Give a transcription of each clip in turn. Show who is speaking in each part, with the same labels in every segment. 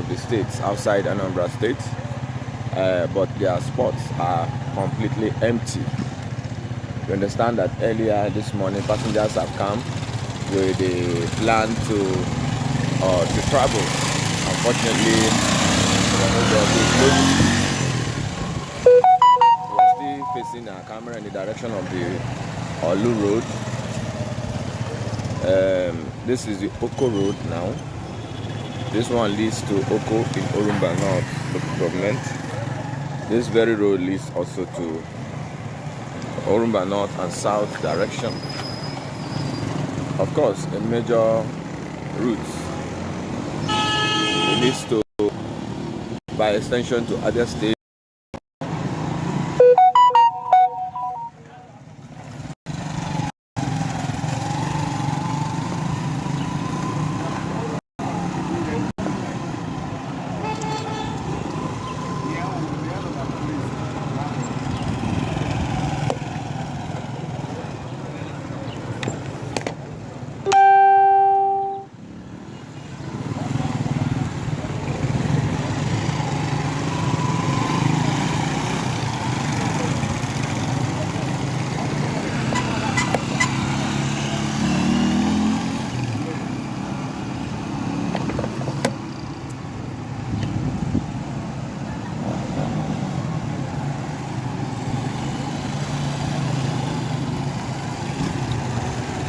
Speaker 1: of the states outside Anambra State, but their spots are completely empty. You understand that earlier this morning passengers have come with a plan to travel. Unfortunately, we're still facing our camera in the direction of the Olu Road. This is the Oko Road now. This one leads to Oko in Orumba North local government. This very road leads also to Orumba North and South direction. Of course, a major route. It leads to, by extension, to other states.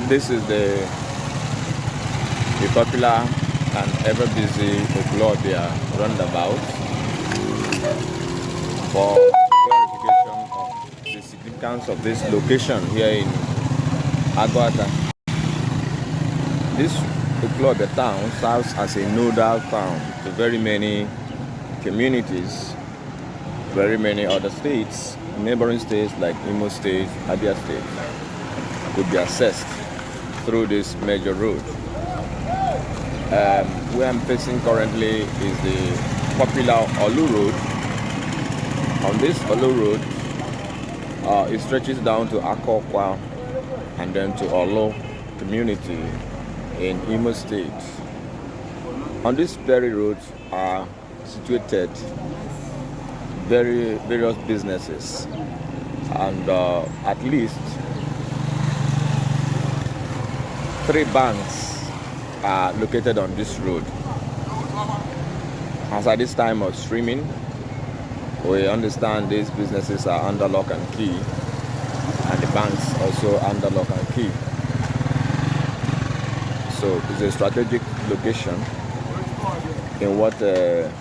Speaker 1: This is the popular and ever busy Ekwulobia Roundabout. For clarification of the significance of this location here in Aguata, this Ekwulobia town serves as a nodal town to very many communities, very many other states, neighboring states like Imo State, Abia State, could be accessed through this major road. Where I'm facing currently is the popular Olu Road. On this Olu Road, it stretches down to Akokwa and then to Olo community in Imo State. On this very road are situated various businesses, and at least 3 banks are located on this road. As at this time of streaming, we understand these businesses are under lock and key, and the banks also under lock and key. So it's a strategic location in what the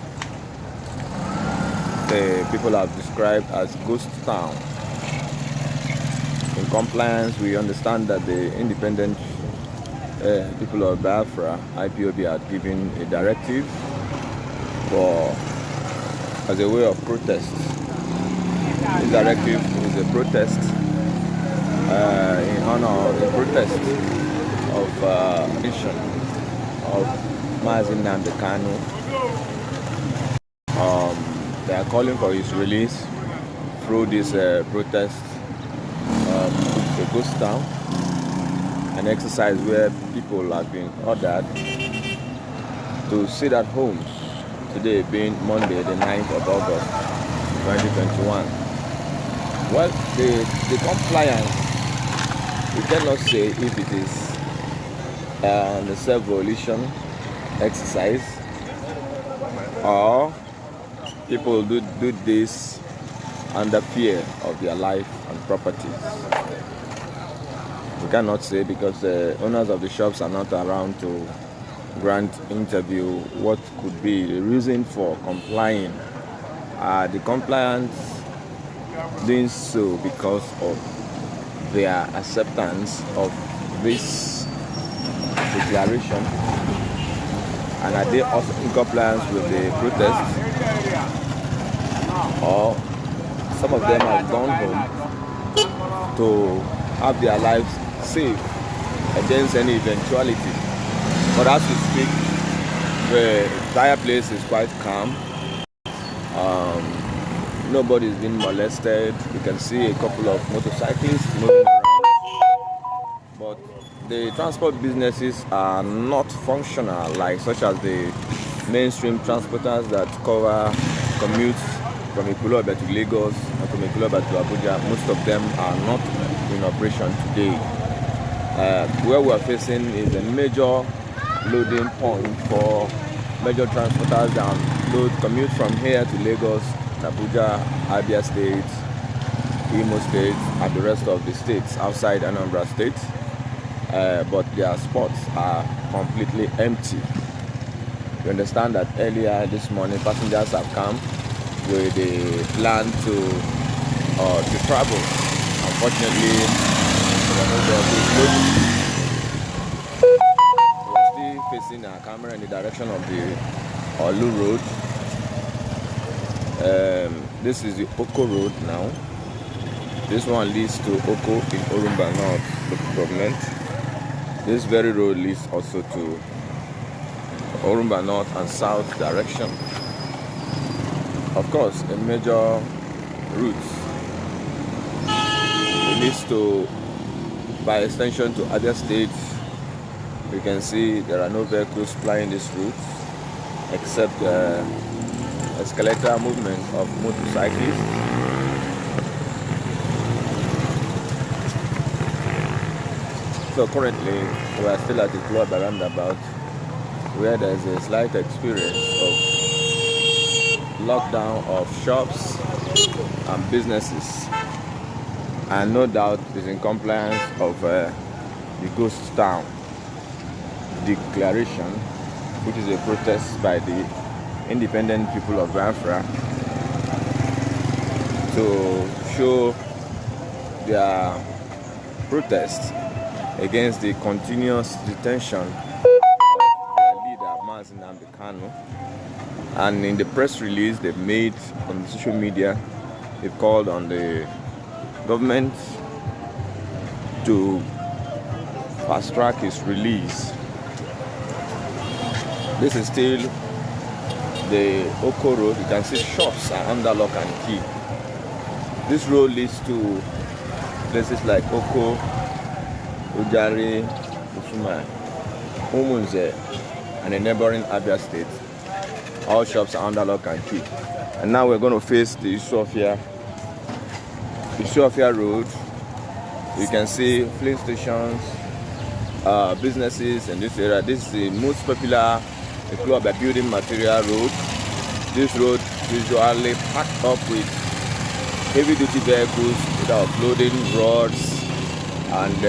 Speaker 1: people have described as ghost town. In compliance, we understand that the independent people of Biafra, IPOB, had given a directive as a way of protest. This directive is a protest in honor of the protest of addition of Mazi Nnamdi Kanu. They are calling for his release through this protest to ghost town, an exercise where people have been ordered to sit at home, today being Monday the 9th of August 2021. Well, the compliance, we cannot say if it is the self-volition exercise or people do this under fear of their life and properties. We cannot say, because the owners of the shops are not around to grant interview, what could be the reason for complying. The compliance doing so because of their acceptance of this declaration, and are they also in compliance with the protest, or some of them have gone home to have their lives safe against any eventuality. But as we speak, the entire place is quite calm. Nobody's been molested. You can see a couple of motorcyclists moving around, but the transport businesses are not functional, like such as the mainstream transporters that cover commutes from Ekwulobia to Lagos and from Ekwulobia to Abuja. Most of them are not in operation today. Where we are facing is a major loading point for major transporters that load commute from here to Lagos, Abuja, Abia State, Imo State, and the rest of the states outside Anambra State. But their spots are completely empty. You understand that earlier this morning passengers have come with a plan to travel. Unfortunately, there were no vehicles loaded. We're still facing our camera in the direction of the Olu Road. This is the Oko Road now. This one leads to Oko in Orumba North local government. This very road leads also to Orumba North and South direction. Of course, a major route. It leads to, by extension, to Abia State. You can see there are no vehicles plying this route except escalator movement of motorcyclists. So currently, we are still at the Ekwulobia Roundabout, where there is a slight experience of lockdown of shops and businesses, and no doubt is in compliance of the Ghost Town declaration, which is a protest by the independent people of Biafra to show their protest against the continuous detention of their leader, Mazi Nnamdi Kanu. And in the press release they've made on the social media, they've called on the government to fast track his release. This is still the Oko Road. You can see shops are under lock and key. This road leads to places like Oko, Ujari, Usuma, Umunze, and the neighboring Abia State. All shops are under lock and key. And now we're going to face the Ekwulobia Road. You can see filling stations, businesses in this area. This is the most popular Ekwulobia building material road. This road usually packed up with heavy-duty vehicles without loading roads, and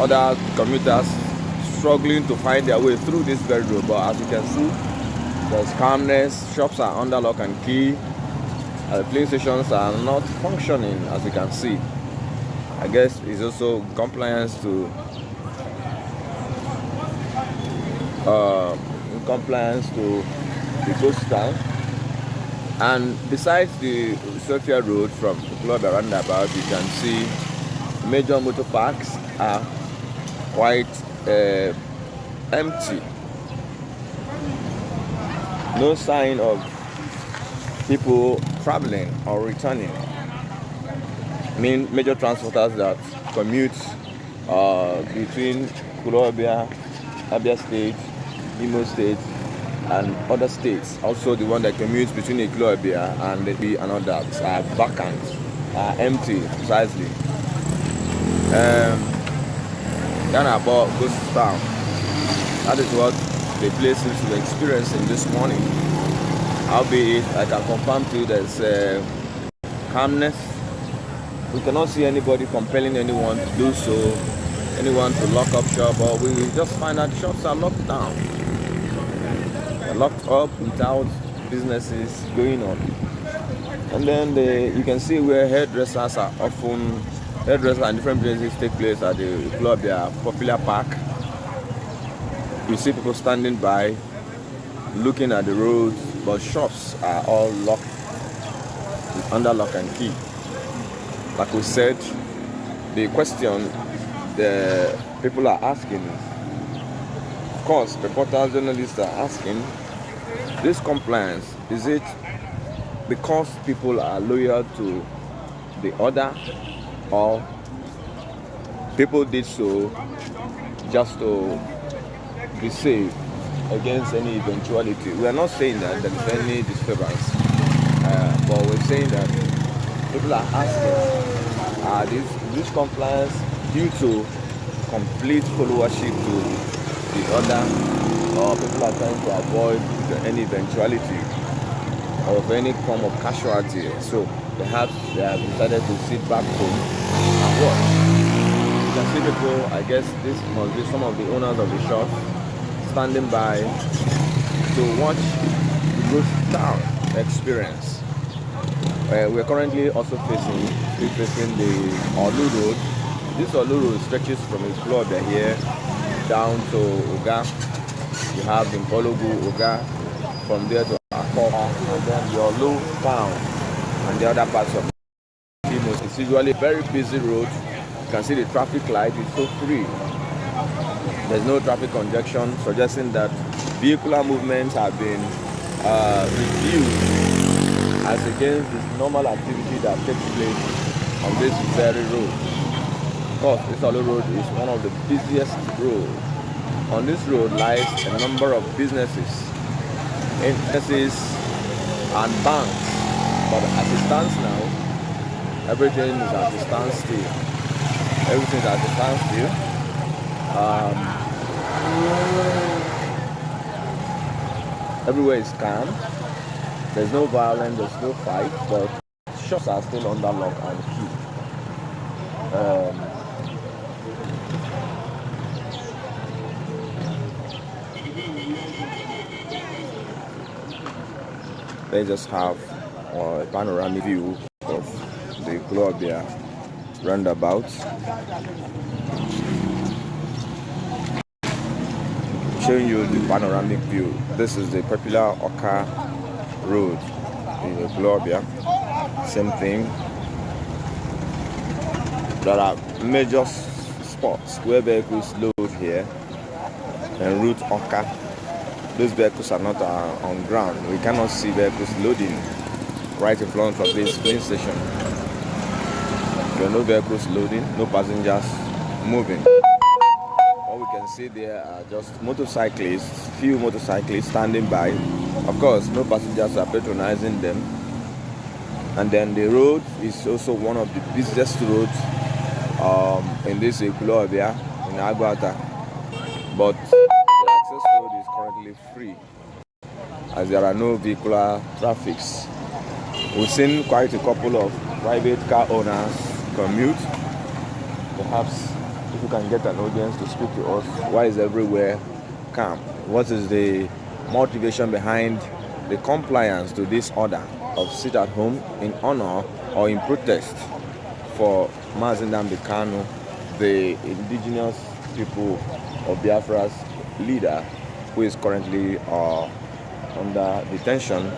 Speaker 1: other commuters struggling to find their way through this very road. But as you can see, there's calmness. Shops are under lock and key. Filling stations are not functioning, as you can see. I guess it's also compliance to the Ghost Town. And besides the Ekwulobia Road from Ekwulobia Roundabout, you can see major motor parks are quite empty. No sign of people traveling or returning. I mean, major transporters that commute between Ekwulobia, Abia State, Imo State, and other states. Also, the one that commutes between Ekwulobia and others are vacant, are empty precisely. About Ghost Town. That is what the place seems to be experiencing this morning. Albeit, I can confirm to you there's calmness. We cannot see anybody compelling anyone to do so, anyone to lock up shop, or we just find that shops are locked down. They're locked up without businesses going on. And then you can see where hairdressers are often. Hairdressers and different places take place at the Ekwulobia Popular Park. You see people standing by, looking at the roads, but shops are all locked, under lock and key. Like we said, the question the people are asking, of course, reporters, journalists are asking, this compliance, is it because people are loyal to the order, or people did so just to be safe against any eventuality. We are not saying that there is any disturbance, but we're saying that people are asking, this compliance due to complete followership to the order, or people are trying to avoid any eventuality of any form of casualty. So perhaps they have decided to sit back home and watch. You can see people, I guess this must be some of the owners of the shop standing by to watch the ghost town experience. We're currently also facing the Olu Road. This Olu Road stretches from Ekwulobia here down to Oga. You have the Mpologu, Oga, from there to Akko, and then the Olu town and the other parts of Imo. It's usually a very busy road. You can see the traffic light is so free. There's no traffic congestion, suggesting that vehicular movements have been reduced as against the normal activity that takes place on this very road. Of course, this Olu Road is one of the busiest roads. On this road lies a number of businesses and banks. But as it stands now, everything is at a standstill. Everything is at a standstill. Everywhere is calm. There's no violence, there's no fight, but shops are still under lock and key. They just have a panoramic view of the Ekwulobia Roundabout. Showing you the panoramic view. This is the popular Oka Road in Ekwulobia. Same thing. There are major spots where vehicles load here en route Oka. Those vehicles are not on ground. We cannot see vehicles loading right in front of this train station. There are no vehicles loading, no passengers moving. All we can see there are just motorcyclists, few motorcyclists standing by. Of course, no passengers are patronizing them. And then the road is also one of the busiest roads in this Ekwulobia, in Agwata. But the access road is currently free as there are no vehicular traffics. We've seen quite a couple of private car owners commute. Perhaps if you can get an audience to speak to us, why is everywhere calm? What is the motivation behind the compliance to this order of sit at home in honor or in protest for Mazi Nnamdi Kanu, the indigenous people of Biafra's leader, who is currently under detention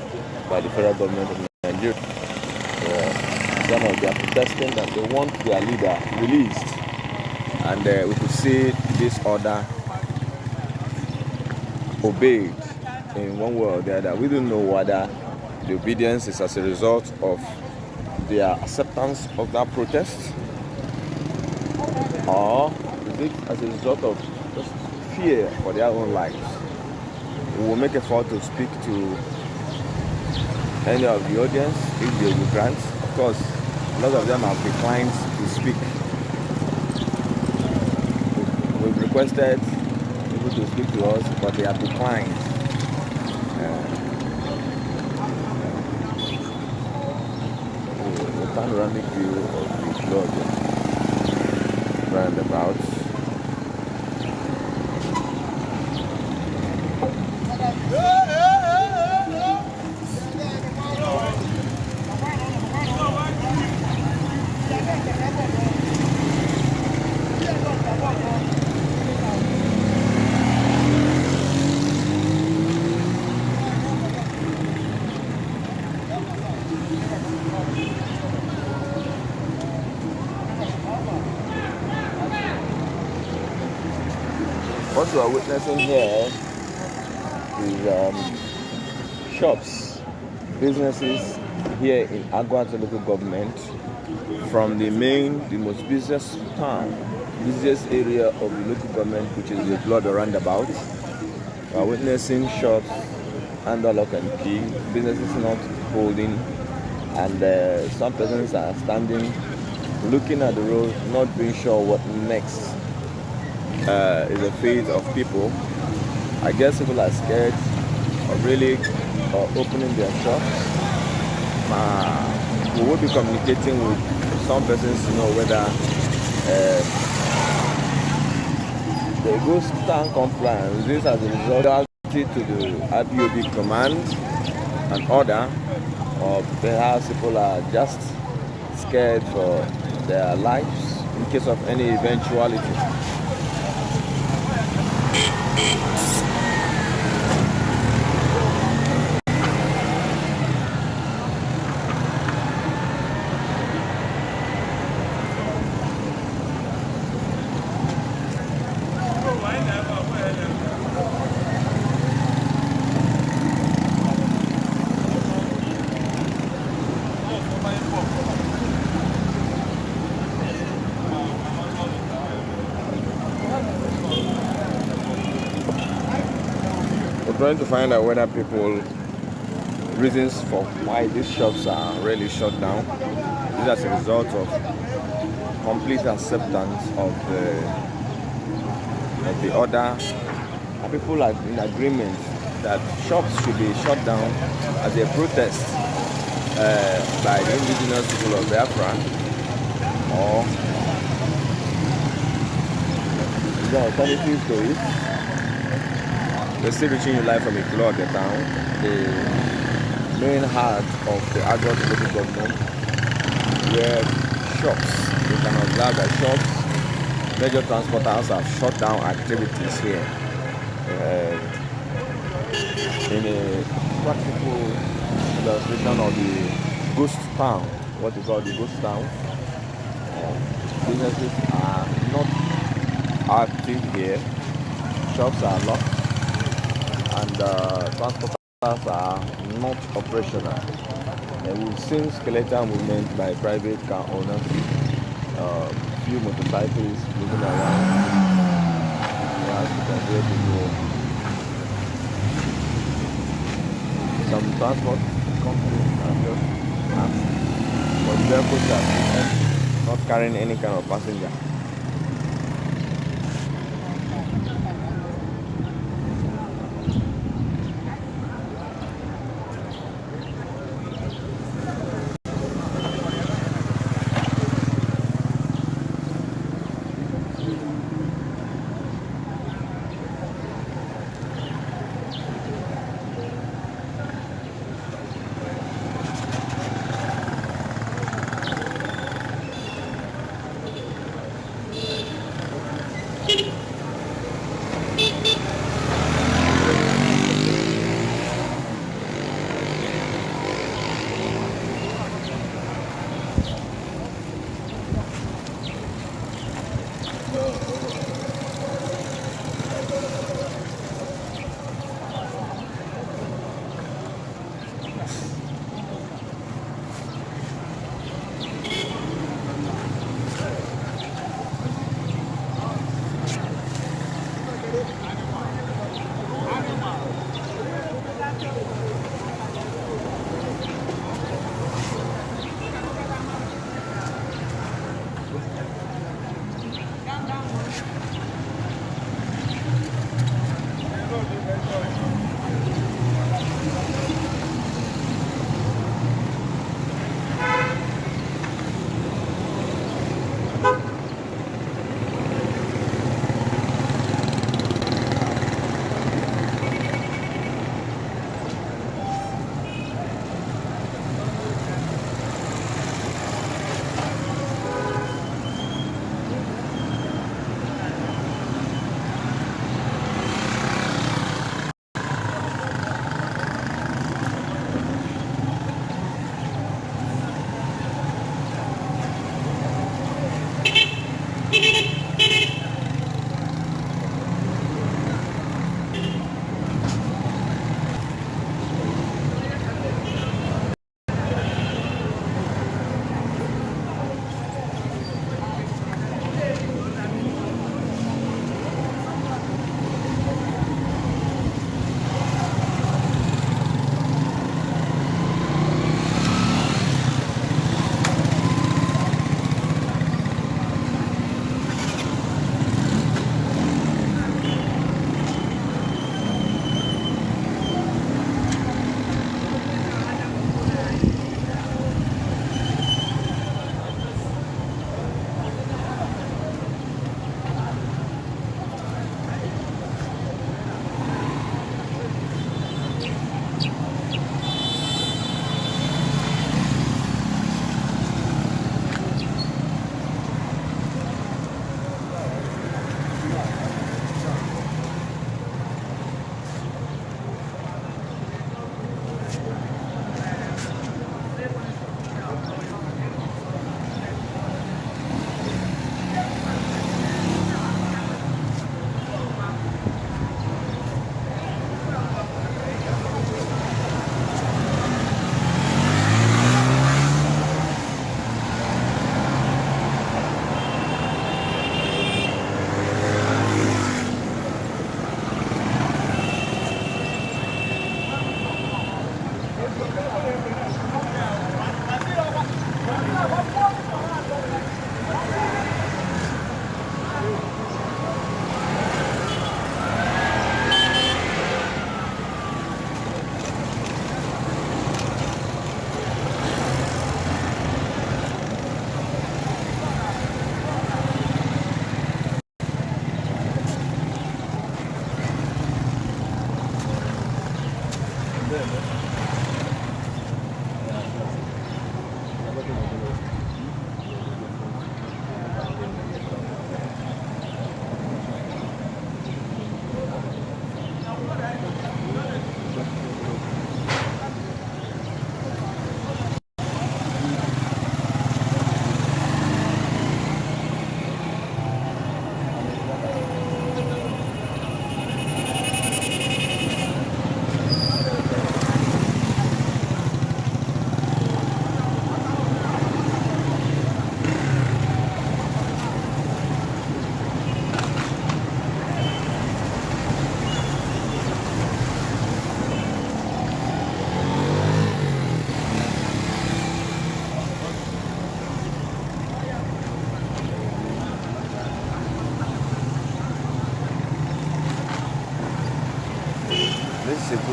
Speaker 1: by the federal government of Nigeria? Some of them are protesting that they want their leader released, and we could see this order obeyed in one way or the other. We don't know whether the obedience is as a result of their acceptance of that protest, or is it as a result of just fear for their own lives. We will make effort to speak to any of the audience if they will grant. Of course, a lot of them have declined to speak. We've requested people to speak to us, but they have declined. The panoramic view of the Ekwulobia Roundabout. What we are witnessing here is shops, businesses here in Agwata local government, from the most busiest town, busiest area of the local government, which is the Ekwulobia Roundabout. We are witnessing shops under lock and key, businesses not holding, and some persons are standing, looking at the road, not being sure what next is the fate of people. I guess people are scared of really opening their shops. We will be communicating with some persons to know whether the ghost town compliance is as a result to the IPOB command and order, or perhaps people are just scared for their lives in case of any eventuality. Trying to find out whether people reasons for why these shops are really shut down. This is as a result of complete acceptance of the order, and people are in agreement that shops should be shut down as a protest by the indigenous people of Biafra, or the alternatives to it. We're still reaching you live from Ekwulobia town, the main heart of the Agro local government, where shops, you can observe that shops, major transporters have shut down activities here. In a practical illustration of the ghost town, what is called the ghost town, businesses are not active here, shops are locked, and transporters are not operational. And we've seen skeletal movement by private car owners, few motorcyclists moving around. As you can hear people, some transport companies are just asked for vehicles that are not carrying any kind of passenger.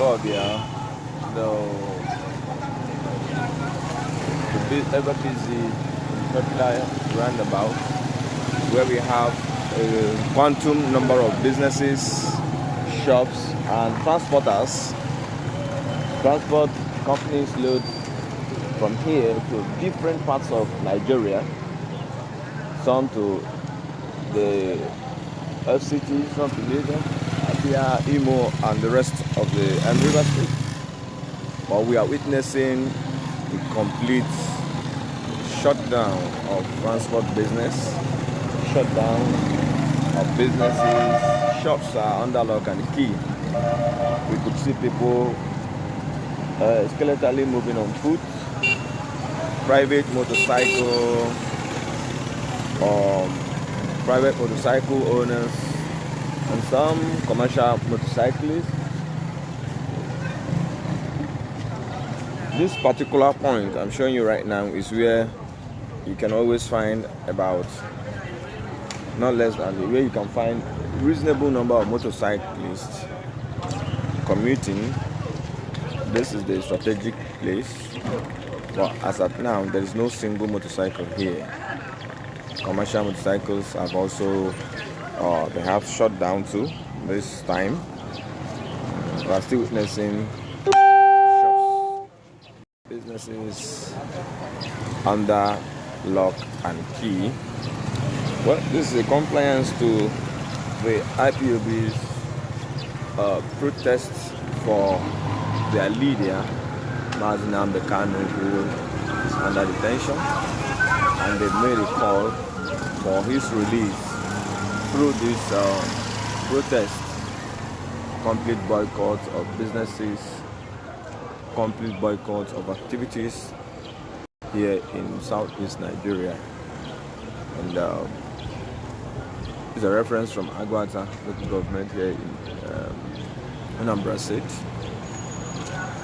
Speaker 1: Ekwulobia, the ever busy popular roundabout, where we have a quantum number of businesses, shops, and transporters. Transport companies load from here to different parts of Nigeria, some to the FCT, some to Lagos, Abia, Imo, and the rest of the River State. But we are witnessing a complete shutdown of transport business, shutdown of businesses, shops are under lock and key. We could see people skeletally moving on foot, private motorcycle owners, and some commercial motorcyclists. This particular point I'm showing you right now is where you can always find about not less than where you can find a reasonable number of motorcyclists commuting. This is the strategic place, but as of now there is no single motorcycle here. Commercial motorcycles have also they have shut down too this time. We are still witnessing shops, businesses under lock and key. Well, this is a compliance to the IPOB's protest for their leader, Mazinam Bekano, who is under detention, and they made a call for his release through this protest. Complete boycott of businesses, complete boycott of activities here in southeast Nigeria. And it's a reference from Agwata local government here in Anambra State.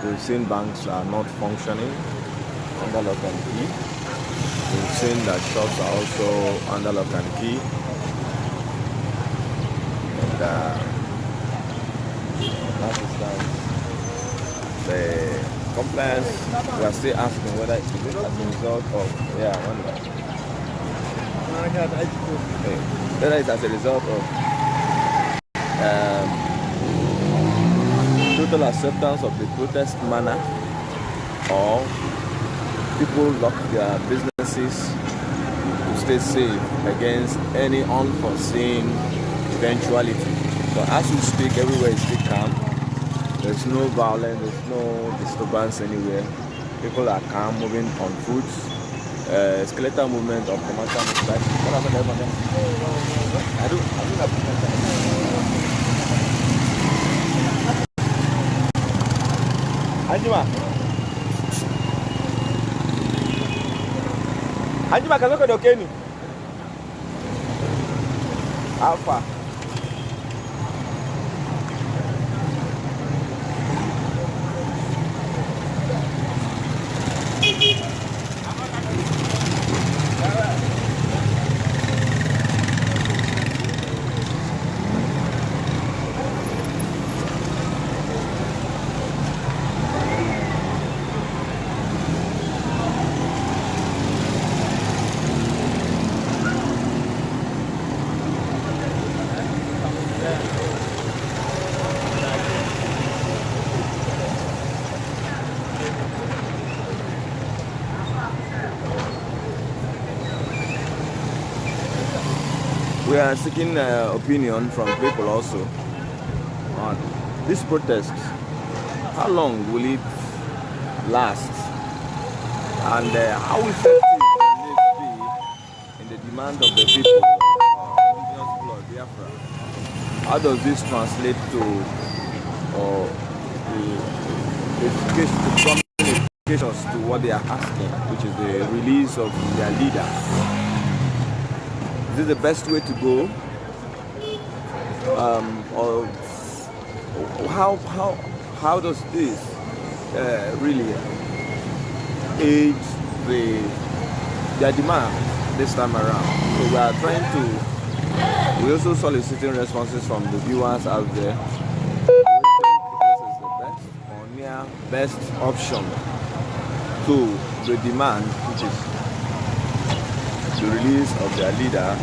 Speaker 1: We've seen banks are not functioning under lock and key. We've seen that shops are also under lock and key. And that is that. The compliance, we are still asking whether it is as a result of, whether it's as a result of total acceptance of the protest manner, or people lock their businesses to stay safe against any unforeseen eventuality. So as we speak, everywhere is still calm. There's no violence, there's no disturbance anywhere. People are calm, moving on foot. Skeletal movement of commercial motorcycles. What happened there? I do Anjima kazoko dokeni. Alpha. We are seeking opinion from people also on this protest. How long will it last? And how effective can it be in the demand of the people of indigenous blood, Biafra? How does this translate to the communications to what they are asking, which is the release of their leader? Is this the best way to go? Or how does this really aid their demand this time around? So we are trying to. We're also soliciting responses from the viewers out there. Do you think this is the best? best option to the demand, which is the release of their leader,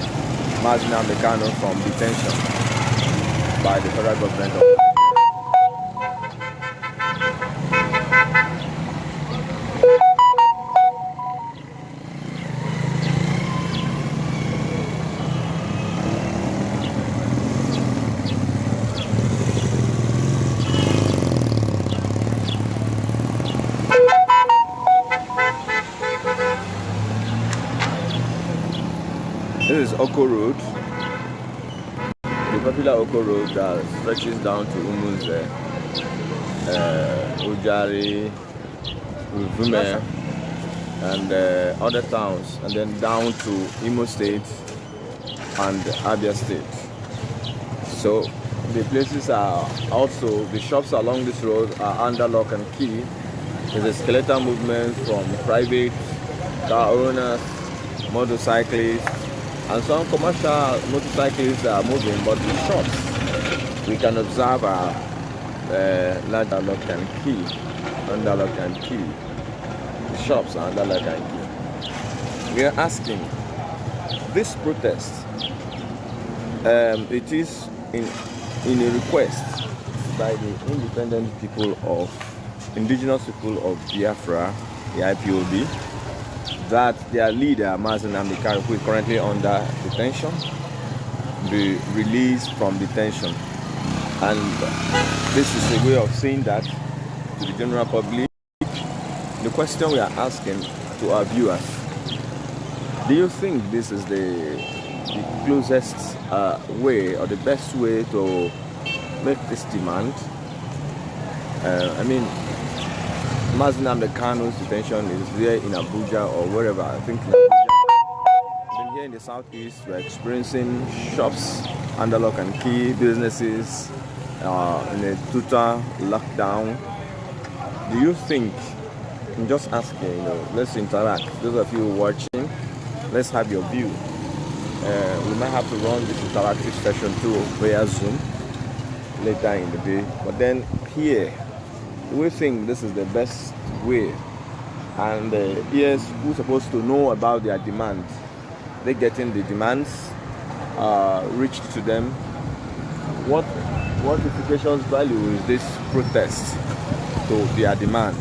Speaker 1: Mazi Nnamdi Kanu, from detention by the federal government of This is Oko Road, the popular Oko Road that stretches down to Umunze, Ujari, Uvume, and other towns, and then down to Imo State and Abia State. So the places are also, the shops along this road are under lock and key. There's a skeletal movement from private car owners, motorcyclists, and some commercial motorcyclists are moving, but the shops we can observe are under lock and key. Under lock and key. The shops are under lock and key. We are asking this protest. It is in a request by the independent people of indigenous people of Biafra, the IPOB, that their leader, Mazi Nnamdi Kanu, who is currently under detention, be released from detention. And this is a way of saying that to the general public. The question we are asking to our viewers, do you think this is the closest way or the best way to make this demand? I mean, Mazi Nnamdi Kanu's detention is there in Abuja or wherever. I think in Abuja. Then here in the southeast, we're experiencing shops under lock and key, businesses in a total lockdown. Do you think? I'm just asking. Let's interact. Those of you watching, let's have your view. We might have to run this interactive session too via Zoom later in the day. But then here, we think this is the best way, and yes, who's supposed to know about their demands? They getting the demands reached to them. What efficacious value is this protest to their demand,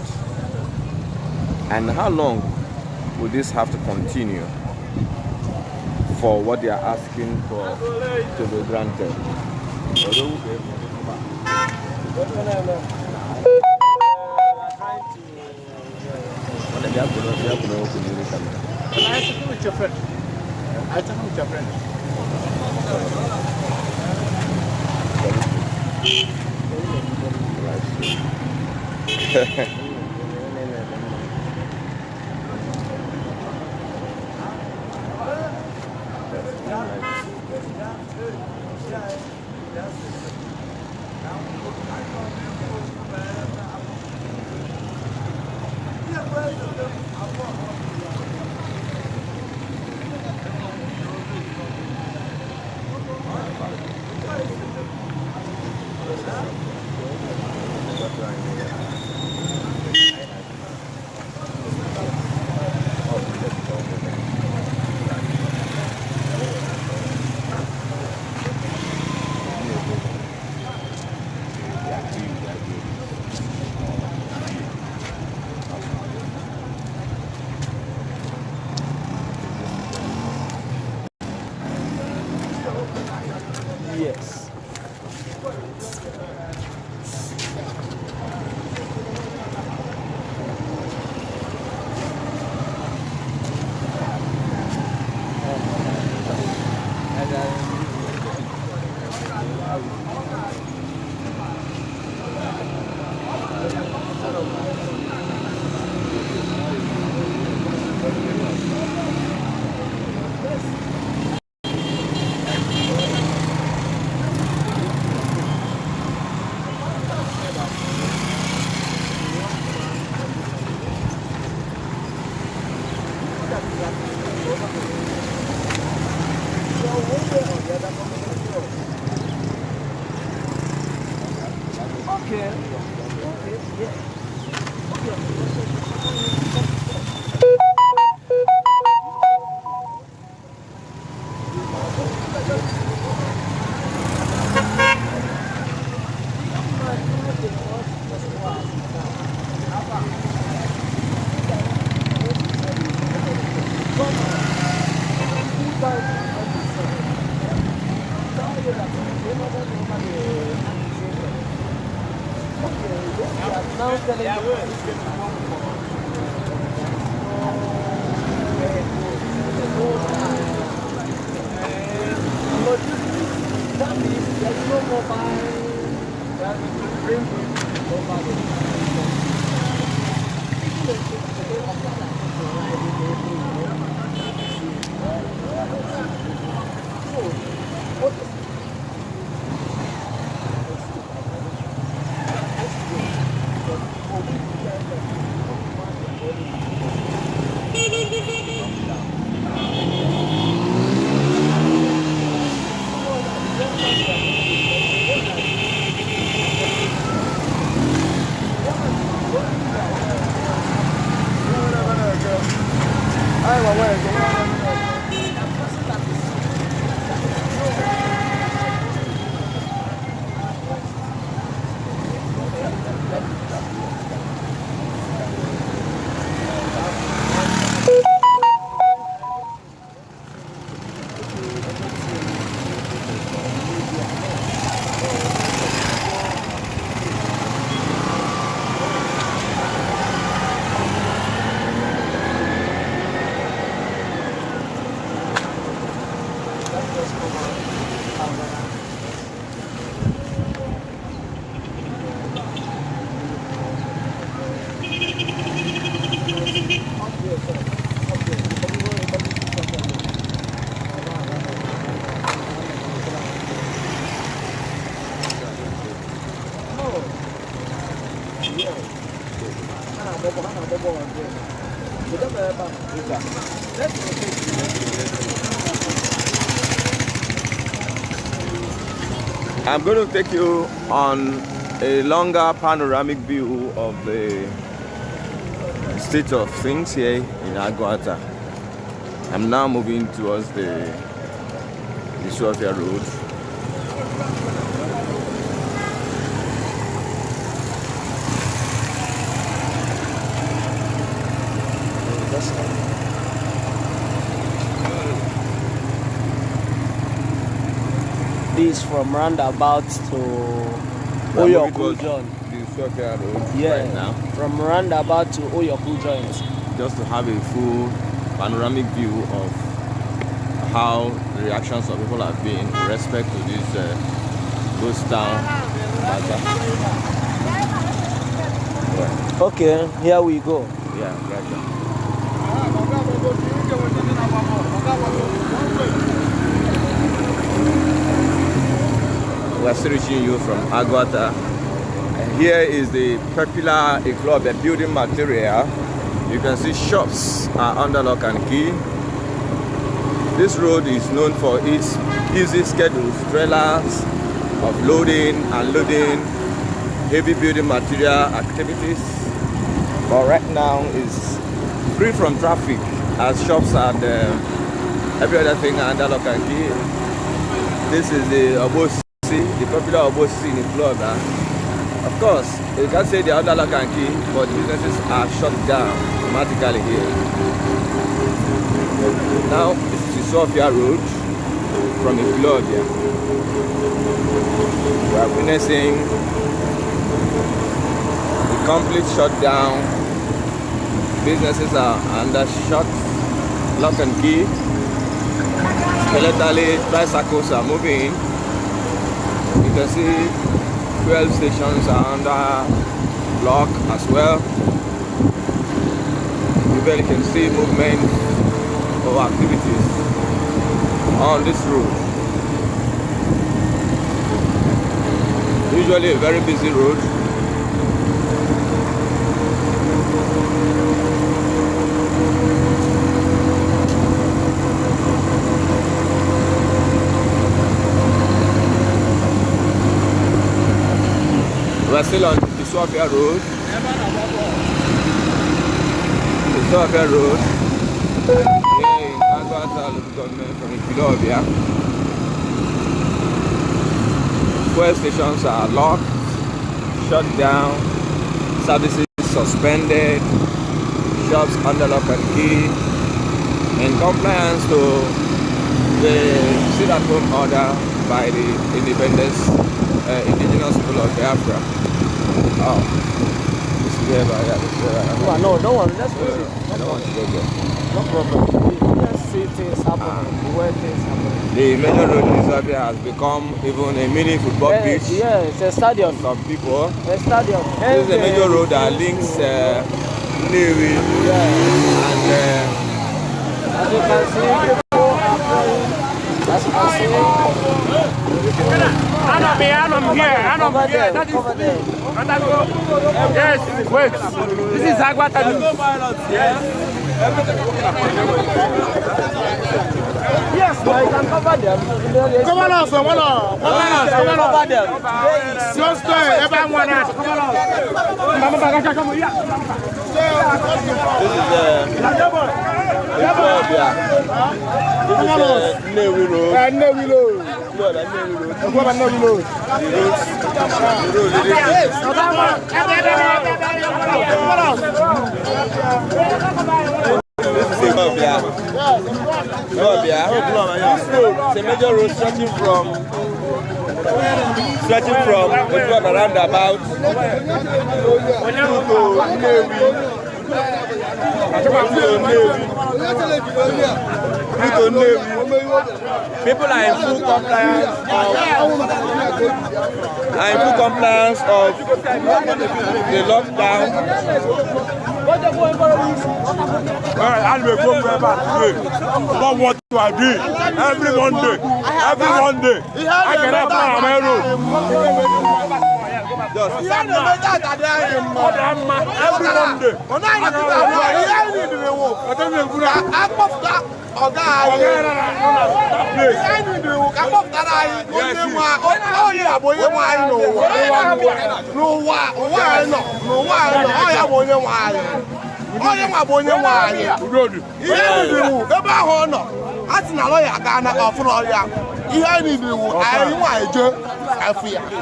Speaker 1: and how long will this have to continue for what they are asking for to be granted? You have to know with your friend. I talk with your friend. I'm going to take you on a longer panoramic view of the state of things here in Aguata. I'm now moving towards the Ekwulobia Road.
Speaker 2: This from Roundabout to Oyoku John.
Speaker 1: Yeah, right now.
Speaker 2: From Roundabout to Oyoku joint.
Speaker 1: Just to have a full panoramic view of how the reactions of people have been with respect to this ghost town.
Speaker 2: Okay, here we go.
Speaker 1: Yeah, right now. We're still reaching you from Aguata. And here is the popular Ekwulobia building material. You can see shops are under lock and key. This road is known for its busy schedules, trailers of loading and loading, heavy building material activities. But right now is free from traffic as shops and every other thing are under lock and key. This is the Obosi, the popular Obosi in Florida. Of course, you can't say they are under lock and key, but the businesses are shut down automatically here. Now, this is the Ekwulobia Road from Ekwulobia. We are witnessing the complete shutdown. Businesses are under shut, lock and key. Skeletally, tricycles are moving. You can see 12 stations are under lock as well. You barely can see movement of activities on this road. Usually a very busy road. We're still on Ekwulobia Road. Ekwulobia Road. Here in Aguata local government from Ekwulobia. Fuel stations are locked, shut down, services suspended, shops under lock and key, in compliance to the sit-at-home order by the indigenous people of Biafra. Oh, this is
Speaker 2: No, don't worry. Let's push it.
Speaker 1: I don't want to go there.
Speaker 2: No problem. Let's see things happening. Where things happen.
Speaker 1: The major road in Zambia has become even a mini football pitch.
Speaker 2: Yeah, it's a stadium.
Speaker 1: Some people.
Speaker 2: A stadium.
Speaker 1: This is a major road that links Nnewi and
Speaker 2: as you can see, people are playing. As you can see,
Speaker 3: I'm here.
Speaker 2: cover there.
Speaker 3: Yes, wait. This is Aguata.
Speaker 2: Yes, I can cover them.
Speaker 3: Come on, someone.
Speaker 2: Cover them.
Speaker 3: Just everyone else. Come on.
Speaker 1: this is Ekwulobia. This is Nnewi Road.
Speaker 3: Nnewi Road.
Speaker 1: This is Ekwulobia. It's a major road stretching from Ekwulobia Roundabout to Nnewi. People are in full compliance of the lockdown.
Speaker 3: I'll be going back today. But what do I do? Every Monday. I get up on my road.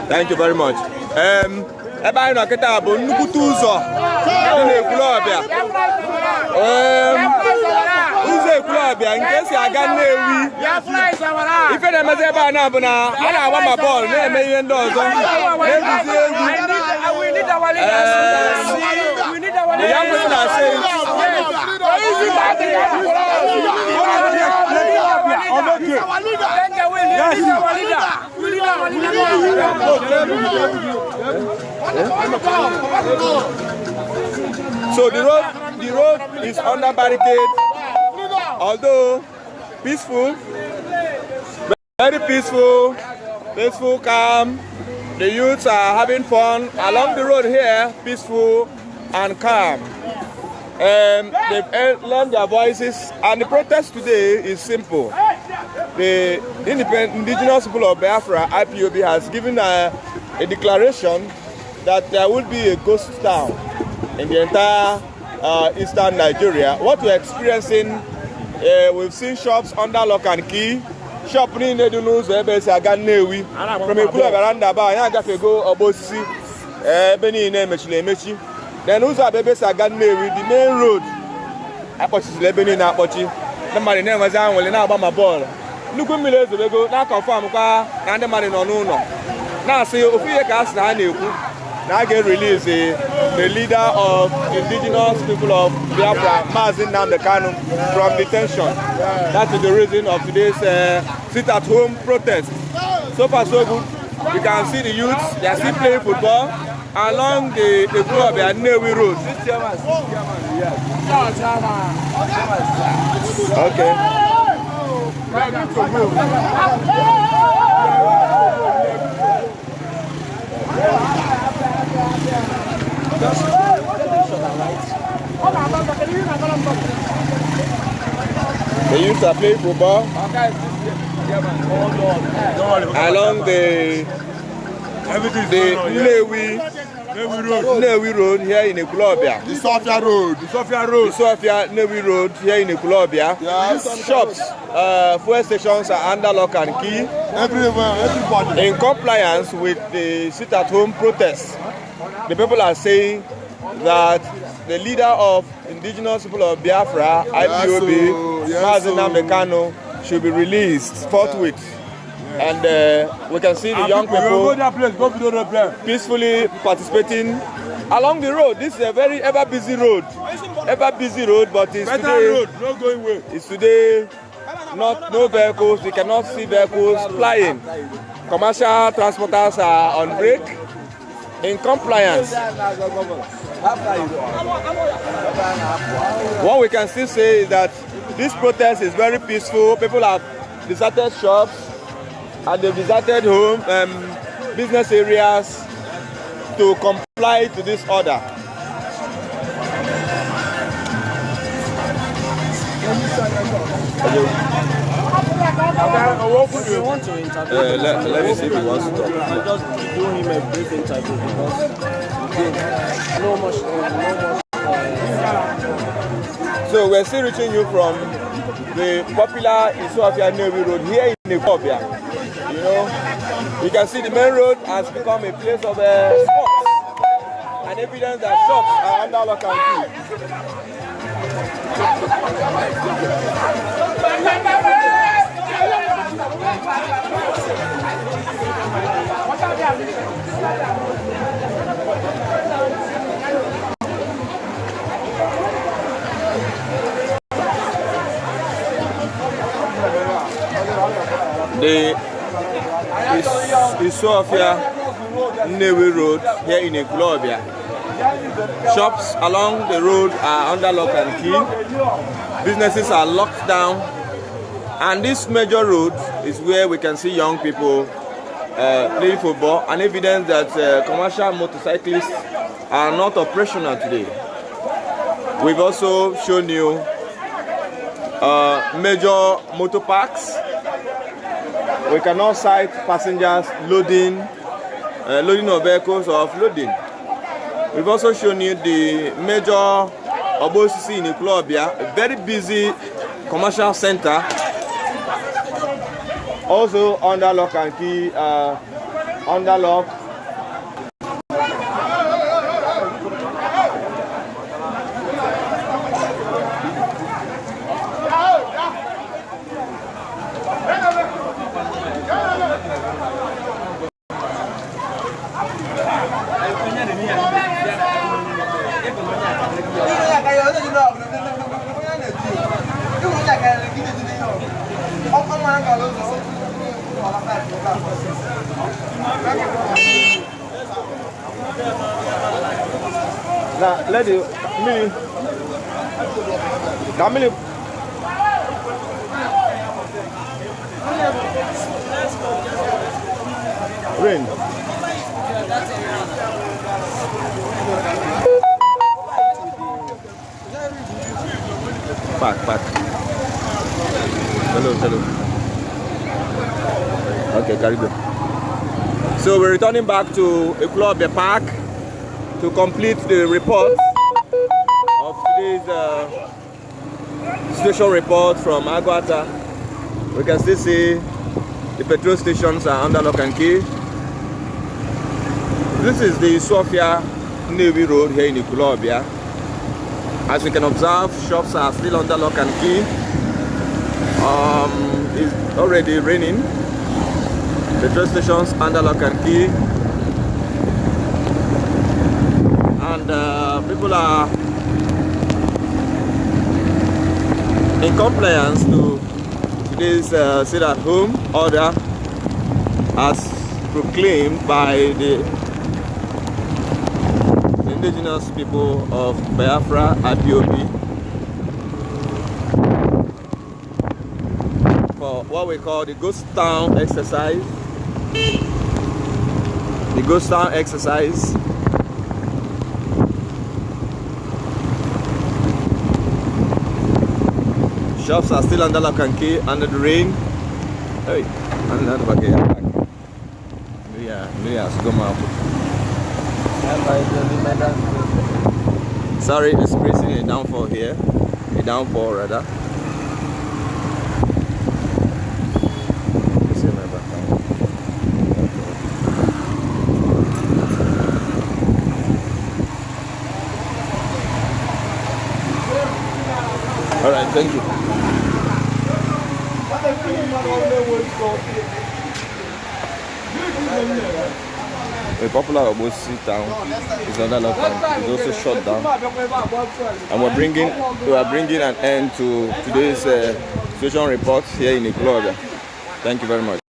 Speaker 1: Thank you very much. Ebe anyị nọ kịta bụ nnukwute ụzọ dị n'Ekwulobia. Ụzọ Ekwulobia nke si aga Nnewi. Ife na-emezi ebe a na bụ na a na-agba ma bọọlụ na-eme ihe ndị ọzọ na-eguzi egwu. The young people are saying so the road is under barricade, although peaceful, very peaceful, calm. The youths are having fun along the road here, peaceful and calm. They've learned their voices, and the protest today is simple. The indigenous people of Biafra, IPOB, has given a declaration that there will be a ghost town in the entire eastern Nigeria. What we're experiencing, we've seen shops under lock and key. Shop ni Nedunus, Nnewi, from Ekwulobia Roundabout, I got to go Obosi, Beni Mechi. Then Uza Bebes Nnewi, the main road. I purchased Lebeni na Pochi. The money name was on when I bought my ball. Look at me, let's go. Now confirm car, and the money no. Now see if we cast now get released the leader of indigenous people of Biafra, Mazin Namdekanu, from detention. That is the reason of today's sit-at-home protest. So far so good. You can see the youths, they are still playing football along the Ekwulobia Nnewi Road. Okay. The youths are playing football along the Nnewi Road here in Ekwulobia.
Speaker 3: The Sofia Road.
Speaker 1: Nnewi Road here in Ekwulobia.
Speaker 3: Yes.
Speaker 1: Shops, fuel stations are under lock and key.
Speaker 3: Everybody.
Speaker 1: In compliance with the sit-at-home protest. The people are saying that the leader of indigenous people of Biafra, IPOB, Mazin Namdekanu, should be released forthwith. And we can see the young people peacefully participating along the road. This is a very ever busy road, but it's
Speaker 3: better
Speaker 1: today.
Speaker 3: road, no going way.
Speaker 1: It's today. No vehicles. We cannot see vehicles flying. Commercial transporters are on break in compliance. What we can still say is that this protest is very peaceful. People have deserted shops and they've deserted home, business areas to comply to this order. Let me see if he wants to talk.
Speaker 2: I'll just do him a brief interview because no much.
Speaker 1: So we're still reaching you from the popular Ekwulobia Road here in Ekwulobia. You know, you can see the main road has become a place of sports and evidence that shops are under lock and The Ekwulobia Road here in Ekwulobia. Shops along the road are under lock and key. Businesses are locked down. And this major road is where we can see young people playing football, and evidence that commercial motorcyclists are not operational today. We've also shown you major motor parks. We cannot sight passengers loading of vehicles or offloading. We've also shown you the major Obosisi in Ekwulobia, a very busy commercial center, also under lock and key, under lock. Now, let me. Rain. Back. Hello. Okay, carry go. So we're returning back to Ekwulobia Park to complete the report of today's station report from Agwata. We can still see the petrol stations are under lock and key. This is the Ekwulobia Road here in Ekwulobia. As we can observe, shops are still under lock and key. It's already raining. Petrol stations under lock and key. And people are in compliance to today's sit-at-home order as proclaimed by the indigenous people of Biafra IPOB for what we call the ghost town exercise. The ghost town exercise. Shops are still under lock and key under the rain. Hey, under the back. Sorry, experiencing a downfall here. A downpour rather. All right, thank you. a popular Obosi town, is another town, is also shut down. And we are bringing an end to today's situation report here in Ekwulobia. Thank you very much.